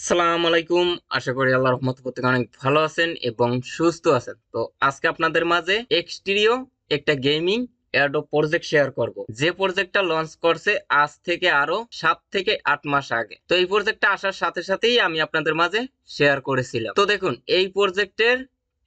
আসসালামু আলাইকুম। আশা করি আল্লাহর রহমতে প্রত্যেকে অনেক ভালো আছেন এবং সুস্থ আছেন। তো আজকে আপনাদের মাঝে এক্সটিরিও একটা গেমিং এয়ারড্রপ প্রজেক্ট শেয়ার করব, যে প্রজেক্টটা লঞ্চ করছে আজ থেকে আরো 7 থেকে 8 মাস আগে। তো এই প্রজেক্টটা আসার সাথে সাথেই আমি আপনাদের মাঝে শেয়ার করেছিলাম। তো দেখুন, এই প্রজেক্টের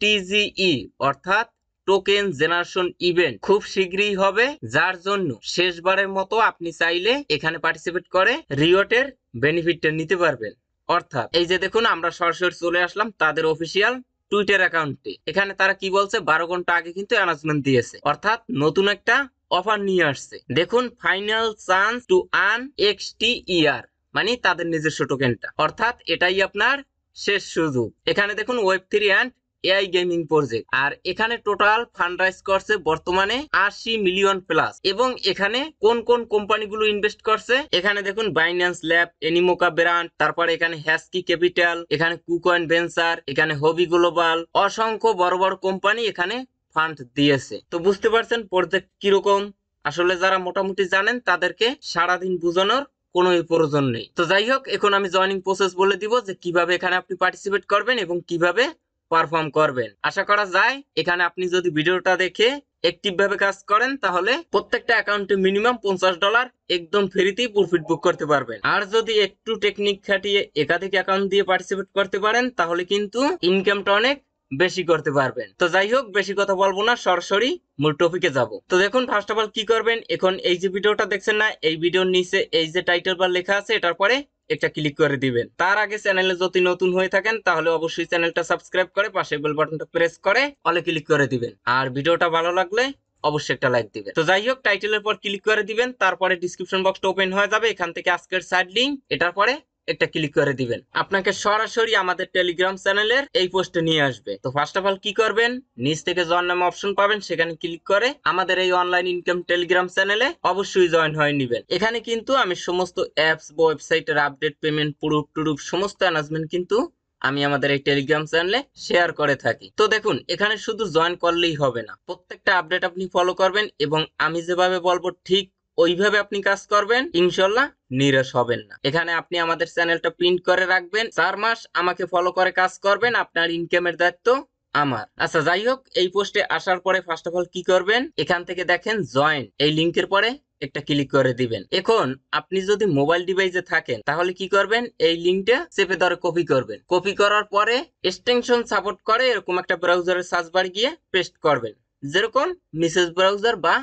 টিজিই অর্থাৎ টোকেন জেনারেশন ইভেন্ট খুব শীঘ্রই হবে, যার জন্য শেষবারের মতো আপনি চাইলে এখানে পার্টিসিপেট করে রিওয়ার্ডের বেনিফিটটা নিতে পারবেন। অর্থাৎ এই যে দেখুন, আমরা সরাসরি চলে আসলাম তাদের অফিসিয়াল টুইটার অ্যাকাউন্টে। এখানে তারা কি বলছে, 12 ঘন্টা আগে কিন্তু অ্যানাউন্সমেন্ট দিয়েছে, অর্থাৎ নতুন একটা অফার নিয়ে আসছে। দেখুন, ফাইনাল চান্স টু আর্ন এক্সটিইআর, মানে তাদের নিজস্ব টোকেনটা, অর্থাৎ এটাই আপনার শেষ সুযোগ। এখানে দেখুন, ওয়েব3 অ্যান্ড এআই গেমিং প্রজেক্ট, আর এখানে টোটাল ফান্ড রাইজ করছে বর্তমানে 80 মিলিয়ন প্লাস। এবং এখানে কোন কোন কোম্পানিগুলো ইনভেস্ট করছে, এখানে দেখুন বাইন্যান্স ল্যাব, এনিমোকা ব্র্যান্ড, তারপরে এখানে হ্যাস্কি ক্যাপিটাল, এখানে কুকয়েন ভেঞ্চার, এখানে হবি গ্লোবাল, অসংখ্য বড় বড় কোম্পানি এখানে ফান্ড দিয়েছে। তো বুঝতে পারছেন প্রজেক্ট কিরকম। আসলে যারা মোটামুটি জানেন তাদেরকে সারাদিন বোঝানোর কোনো প্রয়োজন নেই। তো যাই হোক, এখন আমি জয়নিং প্রসেস বলে দিব যে কিভাবে এখানে আপনি পার্টিসিপেট করবেন এবং কিভাবে পারফর্ম করবেন। আশা করা যায় এখানে আপনি যদি ভিডিওটা দেখে অ্যাক্টিভ ভাবে কাজ করেন তাহলে প্রত্যেকটা অ্যাকাউন্টে মিনিমাম $50 একদম ফ্রিতেই প্রফিট বুক করতে পারবেন। আর যদি একটু টেকনিক খাটিয়ে একাধিক অ্যাকাউন্ট দিয়ে পার্টিসিপেট করতে পারেন তাহলে কিন্তু ইনকামটা অনেক বেশি করতে পারবেন। তো যাই হোক, বেশি কথা বলবো না, সরাসরি মূল টপিকে যাব। তো দেখুন, ফার্স্ট অফ অল কি করবেন, এখন এই যে ভিডিওটা দেখছেন না, এই ভিডিওর নিচে এই যে টাইটেল বার লেখা আছে, এটার পরে একটা ক্লিক করে দিবেন। তার আগে চ্যানেলে যদি নতুন হয়ে থাকেন তাহলে অবশ্যই চ্যানেলটা সাবস্ক্রাইব করে পাশে বেল বাটনটা প্রেস করে অলে ক্লিক করে দিবেন। আর ভিডিওটা ভালো লাগলে অবশ্যই একটা লাইক দিবেন। তো যাই হোক, টাইটেলের পর ক্লিক করে দিবেন, তারপরে ডিসক্রিপশন বক্সটা ওপেন হয়ে যাবে, এখান থেকে আজকের সাইড লিংক, এটার পরে একটা ক্লিক করে দিবেন, আপনাকে সরাসরি আমাদের টেলিগ্রাম চ্যানেলের এই পোস্টে নিয়ে আসবে। তো ফার্স্ট অফ অল কি করবেন, নিচ থেকে জয়েন নামে অপশন পাবেন, সেখানে ক্লিক করে আমাদের এই অনলাইন ইনকাম টেলিগ্রাম চ্যানেলে অবশ্যই জয়েন হয়ে নেবেন। এখানে কিন্তু আমি সমস্ত অ্যাপস, ওয়েবসাইটের আপডেট, পেমেন্ট, প্রুফ টুরুফ সমস্ত অ্যানাউন্সমেন্ট কিন্তু আমি আমাদের এই টেলিগ্রাম চ্যানেলে শেয়ার করে থাকি। তো দেখুন, এখানে শুধু জয়েন করলেই হবে না, প্রত্যেকটা আপডেট আপনি ফলো করবেন এবং আমি যেভাবে বলবো ঠিক ওইভাবে আপনি কাজ করবেন, ইনশাল্লাহ নিরাশ হবেন না। এখানে আপনি আমাদের চ্যানেলটা প্রিন্ট করে রাখবেন, 4 মাস আমাকে ফলো করে কাজ করবেন, আপনার ইনকামের দায়িত্ব আমার। আচ্ছা যাই হোক, এই পোস্টে আসার পরে ফার্স্ট অফ অল কি করবেন, এখান থেকে দেখেন জয়েন, এই লিংকের পরে একটা ক্লিক করে দিবেন। এখন আপনি যদি মোবাইল ডিভাইসে থাকেন তাহলে কি করবেন, এই লিংকটা চেপে ধরে কপি করবেন। কপি করার পরে এক্সটেনশন সাপোর্ট করে এরকম একটা ব্রাউজারের সার্চ বার গিয়ে পেস্ট করবেন, যেরকম মেসেজ ব্রাউজার বা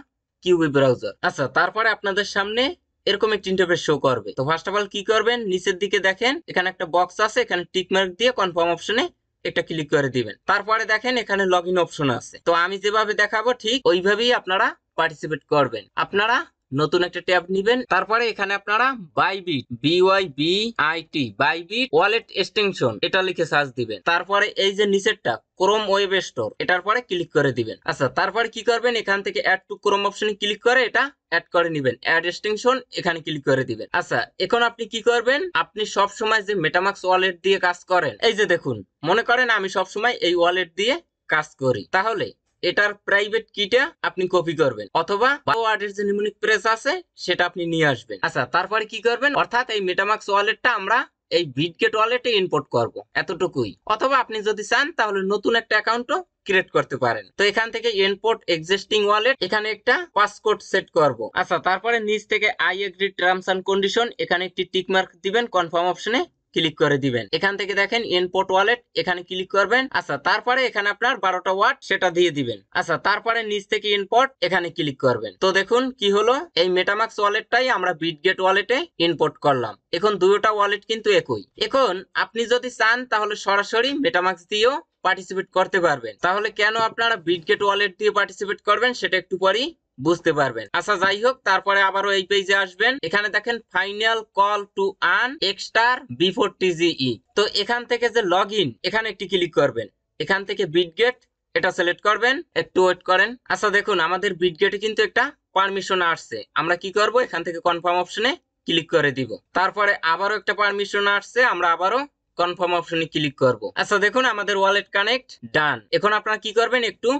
কিউবি ব্রাউজার। আচ্ছা, তারপরে আপনাদের সামনে এরকম একটা ইন্টারফেস শো করবে। তো ফার্স্ট অফ অল কি করবেন, নিচের দিকে দেখেন এখানে একটা বক্স আছে, এখানে টিক মার্ক দিয়ে কনফার্ম অপশনে একটা ক্লিক করে দিবেন। তারপরে দেখেন এখানে লগ ইন অপশন আছে। তো আমি যেভাবে দেখাবো ঠিক ওইভাবেই আপনারা পার্টিসিপেট করবেন। আপনারা নতুন একটা ট্যাব নিবেন, তারপরে এখানে আপনারা Bybit, BYBIT, Bybit wallet extension এটা লিখে সার্চ দিবেন। তারপরে এই যে নিচেরটা ক্রোম ওয়েব স্টোর, এটার পরে ক্লিক করে দিবেন। আচ্ছা, তারপরে কি করবেন, এখান থেকে অ্যাড টু ক্রোম অপশনে ক্লিক করে এটা অ্যাড করে নিবেন, অ্যাড এক্সটেনশন এখানে ক্লিক করে দিবেন। আচ্ছা, এখন আপনি কি করবেন, আপনি সব সময় যে মেটামাক্স ওয়ালেট দিয়ে কাজ করেন, এই যে দেখুন, মনে করেন আমি সব সময় এই ওয়ালেট দিয়ে কাজ করি, তাহলে এটার প্রাইভেট কিটা আপনি কপি করবেন, অথবা ওয়ার্ডের যে নিউমনিক প্রেস আছে সেটা আপনি নিয়ে আসবেন। আচ্ছা, তারপরে কি করবেন, অর্থাৎ এই মেটামাক্স ওয়ালেটটা আমরা এই বিটগেট ওয়ালেটে ইম্পোর্ট করব, এতটুকুই। অথবা আপনি যদি চান তাহলে নতুন একটা অ্যাকাউন্টও ক্রিয়েট করতে পারেন। তো এখান থেকে ইম্পোর্ট এক্সিস্টিং ওয়ালেট, এখানে একটা পাসকোড সেট করব। আচ্ছা, তারপরে নিচ থেকে I agree terms and condition, এখানে একটি টিক মার্ক দিবেন, কনফার্ম অপশনে ক্লিক করে দিবেন। এখান থেকে দেখেন ইম্পোর্ট ওয়ালেট, এখানে ক্লিক করবেন। আচ্ছা, তারপরে এখানে আপনার 12টা ওয়াট সেটা দিয়ে দিবেন। আচ্ছা, তারপরে নিচ থেকে ইম্পোর্ট এখানে ক্লিক করবেন। তো দেখুন কি হলো, এই মেটামাক্স ওয়ালেটটাই আমরা বিটগেট ওয়ালেটে ইম্পোর্ট করলাম। এখন দুটোটা ওয়ালেট কিন্তু একই। এখন আপনি যদি চান তাহলে সরাসরি মেটামাক্স দিয়েও পার্টিসিপেট করতে পারবেন। তাহলে কেন আপনারা বিটগেট ওয়ালেট দিয়ে পার্টিসিপেট করবেন সেটা একটু পরেই বুঝতে পারবেন। আচ্ছা যাই হোক, তারপরে আবারও এই পেজে আসবেন, এখানে দেখেন final call to earn এক্সটার before টিজিই। তো এখান থেকে যে লগ ইন, এখানে একটি ক্লিক করবেন, এখান থেকে বিটগেট এটা সিলেক্ট করবেন, একটু ওয়েট করেন। আচ্ছা দেখুন, আমাদের বিটগেটে কিন্তু একটা পারমিশন আসছে, আমরা কি করব, এখান থেকে কনফার্ম অপশনে ক্লিক করে দিব। তারপরে আবারও একটা পারমিশন আসছে, আমরা আবারও কনফার্ম অপশনে ক্লিক করব। আচ্ছা দেখুন, আমাদের ওয়ালেট কানেক্ট ডান। এখন আপনারা কি করবেন, একটু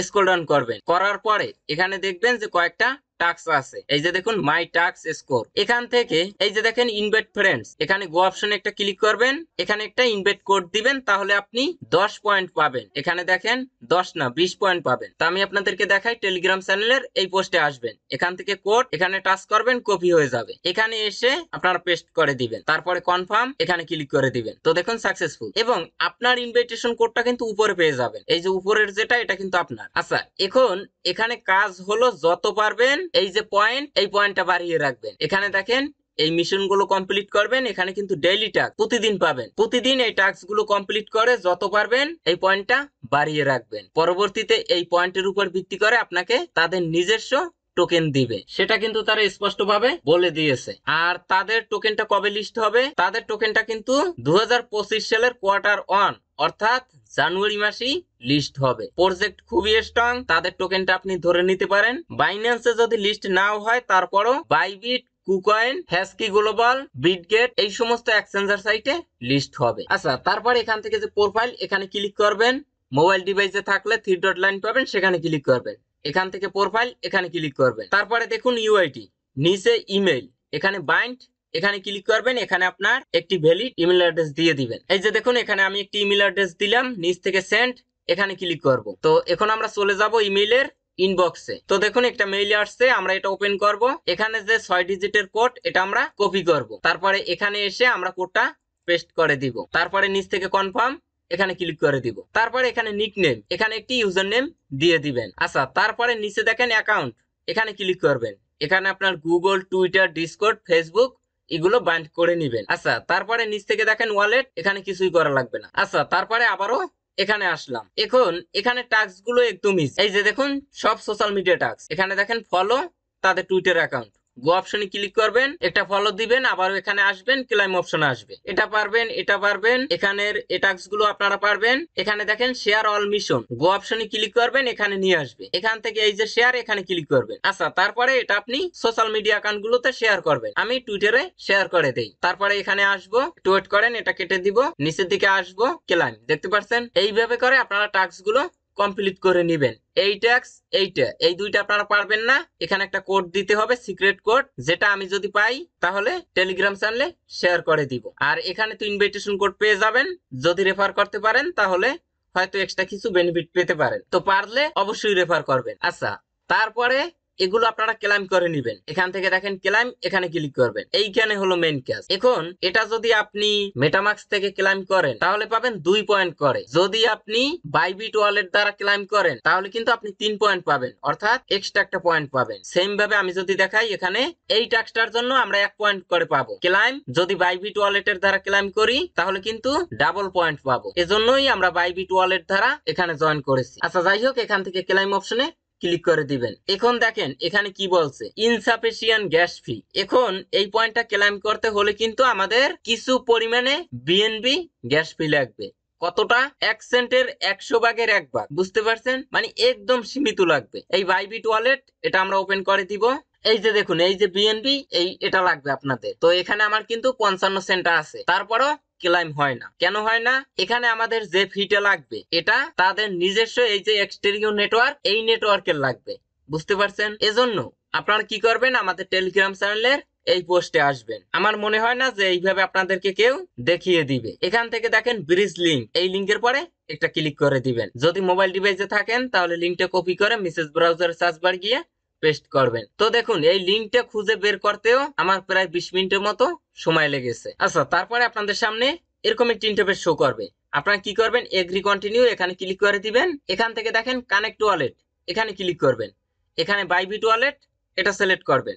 স্ক্রল ডাউন করবেন, করার পরে এখানে দেখবেন যে কয়েকটা টাস্ক আছে, এই যে দেখুন মাই টাস্ক স্কোর। এখান থেকে এই যে দেখেন ইনভাইট ফ্রেন্ডস, এখানে গো অপশনে একটা ক্লিক করবেন, এখানে একটা ইনভাইট কোড দিবেন, তাহলে আপনি 10 পয়েন্ট পাবেন। এখানে দেখেন 10 না 20 পয়েন্ট পাবেন। তো আমি আপনাদেরকে দেখাই, টেলিগ্রাম চ্যানেলের এই পোস্টে আসবেন, এখান থেকে কোড এখানে টাচ করবেন, কপি হয়ে যাবে, এখানে এসে আপনারা পেস্ট করে দিবেন, তারপরে কনফার্ম এখানে ক্লিক করে দিবেন। তো দেখুন সাকসেসফুল, এবং আপনার ইনভাইটেশন কোডটা কিন্তু উপরে পেয়ে যাবেন, এই যে উপরের যেটা এটা কিন্তু আপনার। আচ্ছা, এখন এখানে কাজ হলো যত পারবেন এই যে পয়েন্ট, এই পয়েন্টটা বাড়িয়ে রাখবেন। এখানে দেখেন এই মিশন গুলো কমপ্লিট করবেন, এখানে কিন্তু ডেইলি টাস্ক প্রতিদিন পাবেন, প্রতিদিন এই টাস্ক গুলো কমপ্লিট করে যত পারবেন এই পয়েন্টটা বাড়িয়ে রাখবেন। পরবর্তীতে এই পয়েন্টের উপর ভিত্তি করে আপনাকে তাদের নিজস্ব টোকেন দিবে, সেটা কিন্তু তারা স্পষ্টভাবে বলে দিয়েছে। আর তাদের টোকেনটা কবে লিস্ট হবে? তাদের টোকেনটা কিন্তু 2025 সালের Q1 অর্থাৎ জানুয়ারি মাসেই লিস্ট হবে। প্রজেক্ট খুবই স্ট্রং, তাদের টোকেনটা আপনি ধরে নিতে পারেন। বাইন্যান্সে যদি লিস্ট নাও হয় তারপরও বাইবিট, কুকয়েন, হ্যাশকি গ্লোবাল, বিটগেট এই সমস্ত এক্সচেঞ্জার সাইটে লিস্ট হবে। আচ্ছা, তারপর এখান থেকে যে প্রোফাইল এখানে ক্লিক করবেন, মোবাইল ডিভাইসে থাকলে 3 ডট লাইন পাবেন, সেখানে ক্লিক করবেন, এখান থেকে প্রোফাইল এখানে ক্লিক করবেন, তারপরে দেখুন ইউআইটি, নিচে ইমেল, এখানে বাইন্ড এখানে ক্লিক করবেন, এখানে আপনার একটি ভ্যালিড ইমেল অ্যাড্রেস দিয়ে দিবেন। এই যে দেখুন এখানে আমি একটি ইমেল অ্যাড্রেস দিলাম, নিচ থেকে সেন্ড এখানে ক্লিক করব। তো এখন আমরা চলে যাব ইমেইলের ইনবক্সে। তো দেখুন একটা মেইল আসছে, আমরা এটা ওপেন করব, এখানে যে 6 ডিজিটের কোড এটা আমরা কপি করব, তারপরে এখানে এসে আমরা কোডটা পেস্ট করে দিব, তারপরে নিচ থেকে কনফার্ম এখানে ক্লিক করে দিব, তারপরে এখানে নিকনেম, এখানে একটি ইউজার নেম দিয়ে দিবেন। আচ্ছা, তারপরে নিচে দেখেন অ্যাকাউন্ট, এখানে ক্লিক করবেন, এখানে আপনার গুগল, টুইটার, ডিসকর্ড, ফেসবুক এগুলো বাইন্ড করে নেবেন। আচ্ছা, তারপরে নিচ থেকে দেখেন ওয়ালেট, এখানে কিছুই করা লাগবে না। আচ্ছা, তারপরে আবারও এখানে আসলাম, এখন এখানে টাস্ক গুলো একদম ইজি, এই যে দেখুন সব সোশ্যাল মিডিয়া টাস্ক, এখানে দেখেন ফলো তাদের টুইটার অ্যাকাউন্ট, গো অপশনে ক্লিক করবেন, একটা ফলো দিবেন, আবার এখানে আসবেন, ক্লাইম অপশনে আসবে, এটা পারবেন, এটা পারবেন, এখানের এই টাস্ক গুলো আপনারা পারবেন। এখানে দেখেন শেয়ার অল মিশন, গো অপশনে ক্লিক করবেন, এখানে নিয়ে আসবে, এখান থেকে এই যে শেয়ার এখানে ক্লিক করবেন। আচ্ছা, তারপরে এটা আপনি সোশ্যাল মিডিয়া অ্যাকাউন্ট গুলোতে শেয়ার করবেন, আমি টুইটারে শেয়ার করে দেই, তারপরে এখানে আসবো, একটু ওয়েট করেন, এটা কেটে দিব, নিচের দিকে আসবো, ক্লাইম, দেখতে পাচ্ছেন এইভাবে করে আপনারা টাস্ক গুলো কমপ্লিট করে নেবেন। এই ট্যাক্স এইটা, এই দুইটা আপনারা পারবেন না, এখানে একটা কোড দিতে হবে, সিক্রেট কোড, যেটা আমি যদি পাই তাহলে টেলিগ্রাম চ্যানেলে শেয়ার করে দিব। আর এখানে তো ইনভাইটেশন কোড পেয়ে যাবেন, যদি রেফার করতে পারেন তাহলে হয়তো এক্সট্রা কিছু বেনিফিট পেতে পারেন, তো পারলে অবশ্যই রেফার করবেন। আচ্ছা, তারপরে এগুলো আপনারা ক্লেম করে নেবেন, এখান থেকে দেখেন ক্লেম, এখানে ক্লিক করবেন, এইখানে হলো মেইন কাজ। এখন এটা যদি আপনি মেটামাক্স থেকে ক্লেম করেন তাহলে পাবেন 2 পয়েন্ট করে, যদি আপনি বাইবিট ওয়ালেট দ্বারা ক্লেম করেন তাহলে কিন্তু আপনি 3 পয়েন্ট পাবেন, অর্থাৎ এক্সট্রা একটা পয়েন্ট পাবেন। সেম ভাবে আমি যদি দেখাই, এখানে এই টাস্কটার জন্য আমরা 1 পয়েন্ট করে পাবো ক্লেম, যদি বাইবিট ওয়ালেটের দ্বারা ক্লেম করি তাহলে কিন্তু ডাবল পয়েন্ট পাবো, এজন্যই আমরা বাইবিট ওয়ালেট দ্বারা এখানে জয়েন করেছি। আচ্ছা, যাই হোক, এখান থেকে ক্লেম অপশনে ক্লিক করে দিবেন। এখন দেখেন এখানে কি বলছে, ইনসাফিসিয়েন্ট গ্যাস ফি। এখন এই পয়েন্টটা ক্লেম করতে হলে কিন্তু আমাদের কিছু পরিমাণে বিএনবি গ্যাস ফি লাগবে। কতটা? 1 সেন্টের 100 ভাগের 1 ভাগ, বুঝতে পারছেন, মানে একদম সীমিত লাগবে। এই বাইবিট ওয়ালেট এটা আমরা ওপেন করে দিব, এই যে দেখুন এই যে বিএনবি, এই এটা লাগবে আপনাদের। তো এখানে আমার কিন্তু 55 সেন্ট আছে, তারপরও ক্লেম হয় না। কেন হয় না? এখানে আমাদের যে ফিটা লাগবে এটা তাদের নিজস্ব এই যে এক্সটেরিও নেটওয়ার্ক, এই নেটওয়ার্কের লাগবে, বুঝতে পারছেন। এজন্য আপনারা কি করবেন, আমাদের টেলিগ্রাম চ্যানেলের এই পোস্টে আসবেন। আমার মনে হয় না যে এইভাবে আপনাদেরকে কেউ দেখিয়ে দিবে। এখান থেকে দেখেন ব্রিজ লিংক, এই লিংকের পরে একটা ক্লিক করে দিবেন। যদি মোবাইল ডিভাইসে থাকেন তাহলে লিংকটা কপি করে মেসেজ ব্রাউজারে সার্চ বার গিয়ে পেস্ট করবেন। তো দেখুন এই লিংকটা খুঁজে বের করতেও আমার প্রায় 20 মিনিটের মতো সময় লেগেছে। আচ্ছা, তারপরে আপনাদের সামনে এরকম একটি ইন্টারফেস শো করবে, আপনারা কি করবেন, এগ্রি কন্টিনিউ এখানে ক্লিক করে দিবেন। এখান থেকে দেখেন কানেক্ট ওয়ালেট, এখানে ক্লিক করবেন, এখানে বাইবিট ওয়ালেট এটা সিলেক্ট করবেন,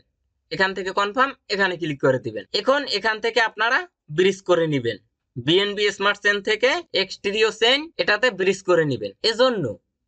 এখান থেকে কনফার্ম এখানে ক্লিক করে দিবেন। এখন এখান থেকে আপনারা ব্রিজ করে নেবেন, বিএনবি স্মার্ট চেইন থেকে এক্সটেরিও চেইন এটাতে ব্রিজ করে নেবেন। এজন্য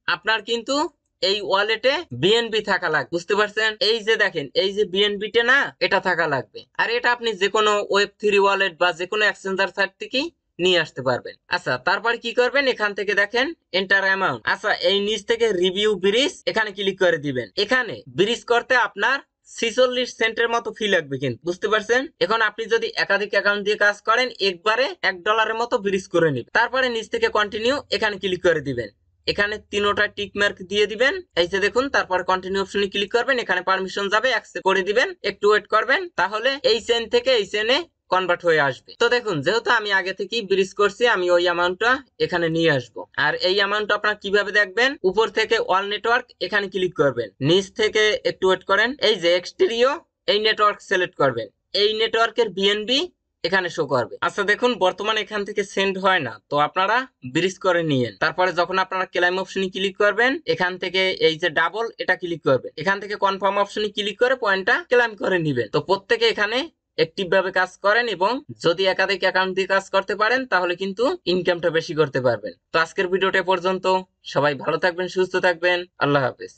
আপনার কিন্তু এই ওয়ালেটে বিএনবি থাকা লাগবে, বুঝতে পারছেন। এই যে দেখেন এই যে বিএনবি টা না, এটা থাকা লাগবে। আর এটা আপনি যে কোনো ওয়েব3 ওয়ালেট বা যে কোনো এক্সচেঞ্জার সাইট থেকে নিয়ে আসতে পারবেন। আচ্ছা, তারপরে কি করবেন, এখান থেকে দেখেন এন্টার অ্যামাউন্ট। আচ্ছা, এই নিচ থেকে রিভিউ ব্রিজ এখানে ক্লিক করে দিবেন। এখানে ব্রিজ করতে আপনার 46 সেন্টের মতো ফি লাগবে, কিন্তু বুঝতে পারছেন। এখন আপনি যদি একাধিক অ্যাকাউন্ট দিয়ে কাজ করেন একবারে $1 মতো ব্রিজ করে নিন। তারপরে নিচ থেকে কন্টিনিউ এখানে ক্লিক করে দিবেন। এখানে তিনোটা টিক মার্ক দিয়ে দিবেন, এই যে দেখুন। তারপর কন্টিনিউ অপশনে ক্লিক করবেন, এখানে পারমিশন যাবে, অ্যাকসেপ্ট করে দিবেন, একটু ওয়েট করবেন, তাহলে এই চেন থেকে এই চেনে কনভার্ট হয়ে আসবে। তো দেখুন, যেহেতু আমি আগে থেকেই ব্রিজ করছি, আমি ওই অ্যামাউন্টটা এখানে নিয়ে আসবো। আর এই অ্যামাউন্ট আপনারা কিভাবে দেখবেন, উপর থেকে অল নেটওয়ার্ক এখানে ক্লিক করবেন, নিচ থেকে একটু ওয়েট করেন, এই যে এক্সটেরিও এই নেটওয়ার্ক সিলেক্ট করবেন, এই নেটওয়ার্কের বিএনবি এখানে শো করবে। আচ্ছা দেখুন, বর্তমানে এখান থেকে সেন্ড হয় না, তো আপনারা ব্রিজ করে নিয়েন। তারপরে যখন আপনারা ক্লাইম অপশনে ক্লিক করবেন, এখান থেকে এই যে ডাবল এটা ক্লিক করবেন, এখান থেকে কনফার্ম অপশনে ক্লিক করে পয়েন্টটা ক্লাইম করে নেবেন। তো প্রত্যেকে এখানে অ্যাক্টিভ ভাবে কাজ করেন, এবং যদি একাধিক অ্যাকাউন্ট দিয়ে কাজ করতে পারেন তাহলে কিন্তু ইনকামটা বেশি করতে পারবেন। তো আজকের ভিডিওটা পর্যন্ত, সবাই ভালো থাকবেন, সুস্থ থাকবেন, আল্লাহ হাফেজ।